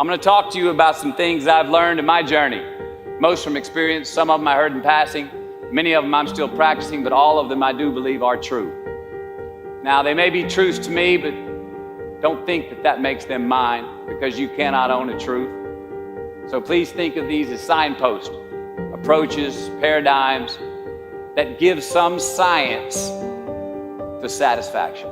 I'm going to talk to you about some things I've learned in my journey. Most from experience, some of them I heard in passing, many of them I'm still practicing, but all of them I do believe are true. Now, they may be truths to me, but don't think that that makes them mine, because you cannot own a truth. So please think of these as signposts, approaches, paradigms that give some science to satisfaction.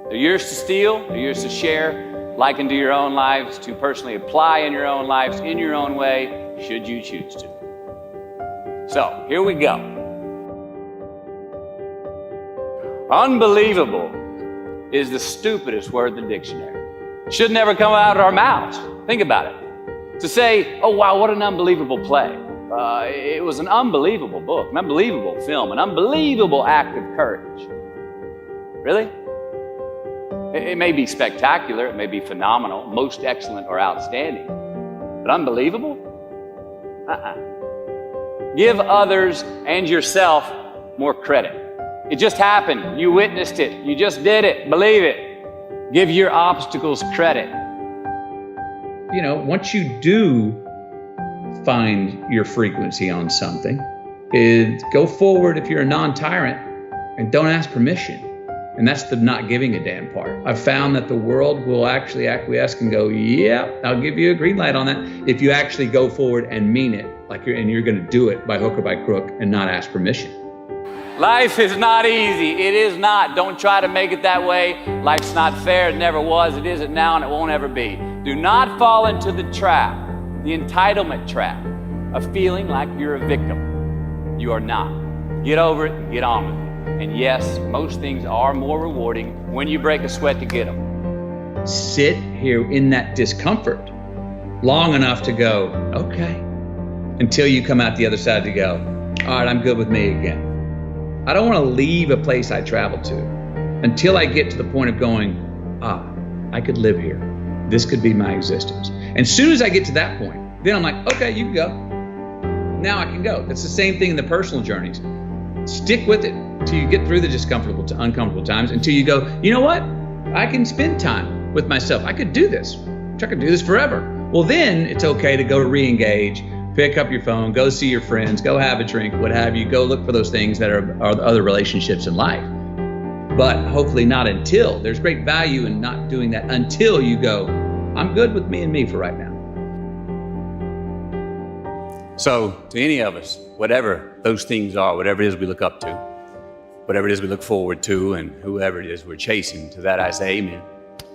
They're yours to steal, they're yours to share, likened to your own lives, to personally apply in your own lives, in your own way, should you choose to. So, here we go. Unbelievable is the stupidest word in the dictionary. It should never come out of our mouths. Think about it. To say, oh wow, what an unbelievable play. It was an unbelievable book, an unbelievable film, an unbelievable act of courage. Really? It may be spectacular, it may be phenomenal, most excellent or outstanding, but unbelievable? Give others and yourself more credit. It just happened, you witnessed it, you just did it, believe it. Give your obstacles credit. You know, once you do find your frequency on something, go forward if you're a non-tyrant and don't ask permission. And that's the not giving a damn part. I've found that the world will actually acquiesce and go, yeah, I'll give you a green light on that, if you actually go forward and mean it, and you're gonna do it by hook or by crook and not ask permission. Life is not easy. It is not. Don't try to make it that way. Life's not fair. It never was. It isn't now, and it won't ever be. Do not fall into the trap, the entitlement trap, of feeling like you're a victim. You are not. Get over it and get on with it. And yes, most things are more rewarding when you break a sweat to get them. Sit here in that discomfort long enough to go, okay, until you come out the other side to go, all right, I'm good with me again. I don't want to leave a place I traveled to until I get to the point of going, I could live here. This could be my existence. And as soon as I get to that point, then I'm like, okay, you can go. Now I can go. That's the same thing in the personal journeys. Stick with it until you get through the discomfortable to uncomfortable times, until you go, you know what? I can spend time with myself. I could do this. I could do this forever. Well, then it's okay to go to re-engage, pick up your phone, go see your friends, go have a drink, what have you, go look for those things that are other relationships in life. But hopefully not until. There's great value in not doing that until you go, I'm good with me and me for right now. So, to any of us, whatever those things are, whatever it is we look up to, whatever it is we look forward to, and whoever it is we're chasing, to that I say amen.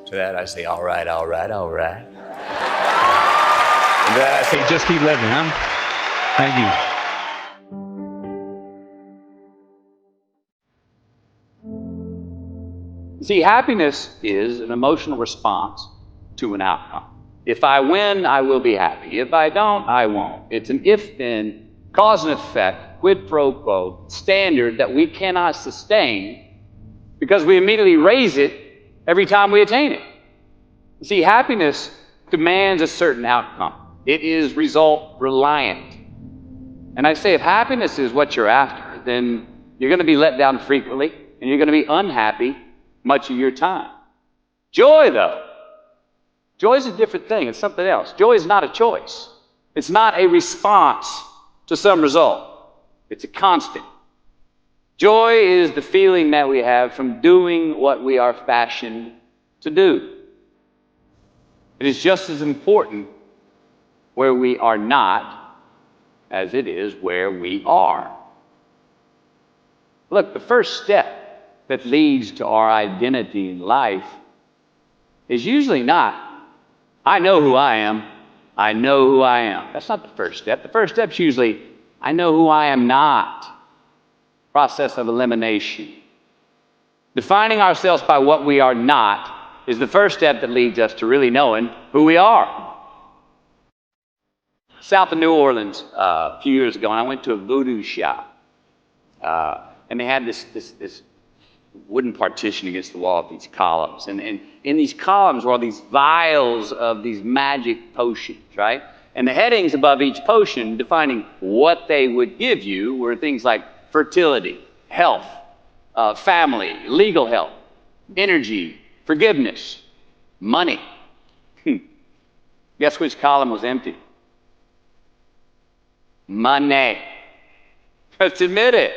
To that I say, all right, all right, all right. And to that I say, just keep living, huh? Thank you. See, happiness is an emotional response to an outcome. If I win, I will be happy. If I don't, I won't. It's an if-then, cause and effect, quid pro quo standard that we cannot sustain because we immediately raise it every time we attain it. See, happiness demands a certain outcome. It is result reliant. And I say, if happiness is what you're after, then you're going to be let down frequently and you're going to be unhappy much of your time. Joy, though, joy is a different thing. It's something else. Joy is not a choice. It's not a response to some result. It's a constant. Joy is the feeling that we have from doing what we are fashioned to do. It is just as important where we are not as it is where we are. Look, the first step that leads to our identity in life is usually not, I know who I am, I know who I am. That's not the first step. The first step is usually, I know who I am not. Process of elimination. Defining ourselves by what we are not is the first step that leads us to really knowing who we are. South of New Orleans, a few years ago, and I went to a voodoo shop, and they had this wooden partition against the wall of these columns. And in these columns were all these vials of these magic potions, right? And the headings above each potion defining what they would give you were things like fertility, health, family, legal help, energy, forgiveness, money. Guess which column was empty? Money. Let's admit it.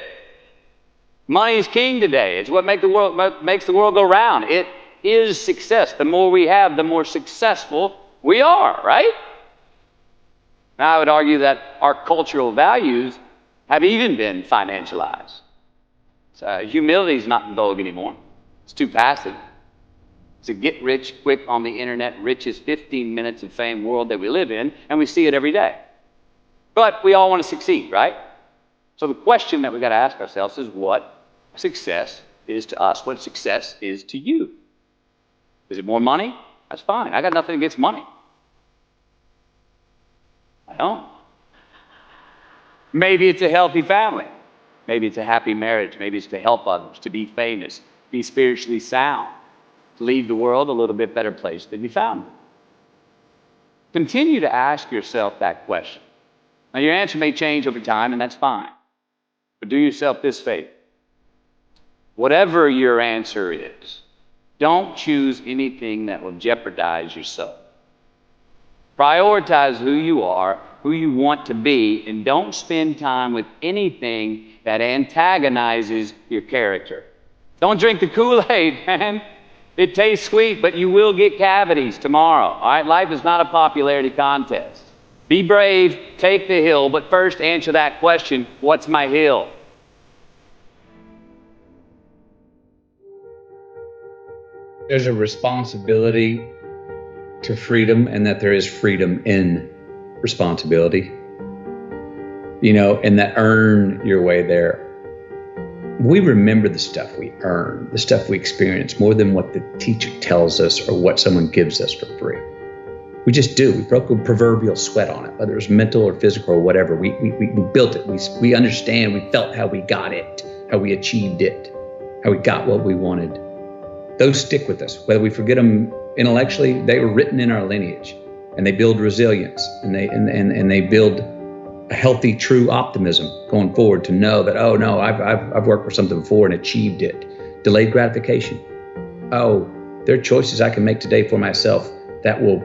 Money is king today. It's what makes the world go round. It is success. The more we have, the more successful we are, right? Now, I would argue that our cultural values have even been financialized. Humility is not in vogue anymore. It's too passive. It's a get rich quick on the internet, richest 15 minutes of fame world that we live in, and we see it every day. But we all want to succeed, right? So the question that we've got to ask ourselves is what success is to us, what success is to you. Is it more money? That's fine. I got nothing against money. I don't. Maybe it's a healthy family. Maybe it's a happy marriage. Maybe it's to help others, to be famous, be spiritually sound, to leave the world a little bit better place than you found it. Continue to ask yourself that question. Now, your answer may change over time, and that's fine. But do yourself this favor. Whatever your answer is, don't choose anything that will jeopardize yourself. Prioritize who you are, who you want to be, and don't spend time with anything that antagonizes your character. Don't drink the Kool-Aid, man. It tastes sweet, but you will get cavities tomorrow. All right? Life is not a popularity contest. Be brave, take the hill, but first answer that question, what's my hill? There's a responsibility to freedom, and that there is freedom in responsibility. You know, and that earn your way there. We remember the stuff we earn, the stuff we experience, more than what the teacher tells us or what someone gives us for free. We just do. We broke a proverbial sweat on it, whether it's mental or physical or whatever. We built it. We understand. We felt how we got it, how we achieved it, how we got what we wanted. Those stick with us. Whether we forget them intellectually, they were written in our lineage, and they build resilience, and they build a healthy, true optimism going forward to know that, oh no, I've worked for something before and achieved it. Delayed gratification. Oh, there are choices I can make today for myself that will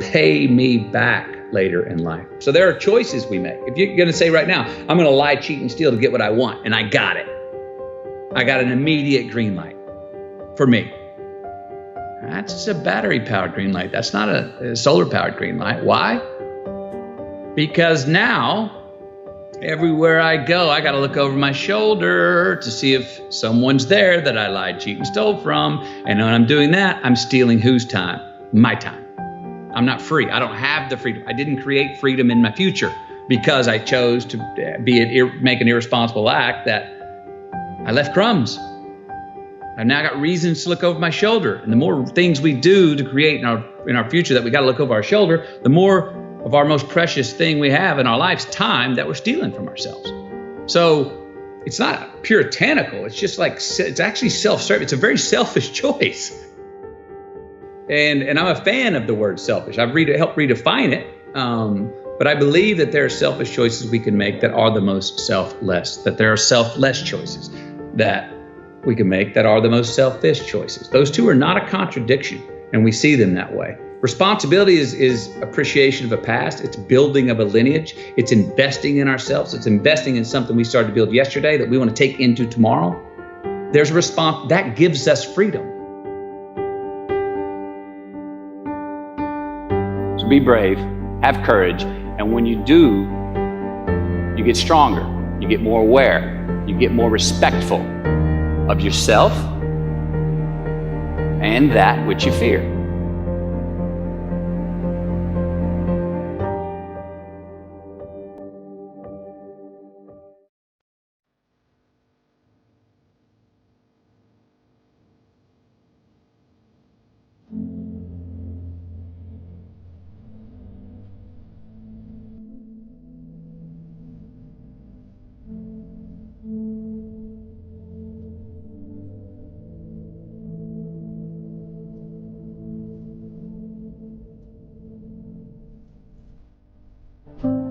pay me back later in life. So there are choices we make. If you're going to say right now, I'm going to lie, cheat, and steal to get what I want, and I got it. I got an immediate green light for me. That's a battery-powered green light. That's not a solar-powered green light. Why? Because now, everywhere I go, I got to look over my shoulder to see if someone's there that I lied, cheated, and stole from. And when I'm doing that, I'm stealing whose time? My time. I'm not free. I don't have the freedom. I didn't create freedom in my future because I chose to make an irresponsible act that I left crumbs. I've now got reasons to look over my shoulder. And the more things we do to create in our future that we got to look over our shoulder, the more of our most precious thing we have in our life's time that we're stealing from ourselves. So it's not puritanical. It's just like, it's actually self-serving. It's a very selfish choice. And I'm a fan of the word selfish. I've helped redefine it. But I believe that there are selfish choices we can make that are the most selfless, that there are selfless choices that we can make that are the most selfish choices. Those two are not a contradiction, and we see them that way. Responsibility is appreciation of a past. It's building of a lineage. It's investing in ourselves. It's investing in something we started to build yesterday that we want to take into tomorrow. There's a response that gives us freedom. So be brave, have courage, and when you do, you get stronger, you get more aware, you get more respectful of yourself and that which you fear.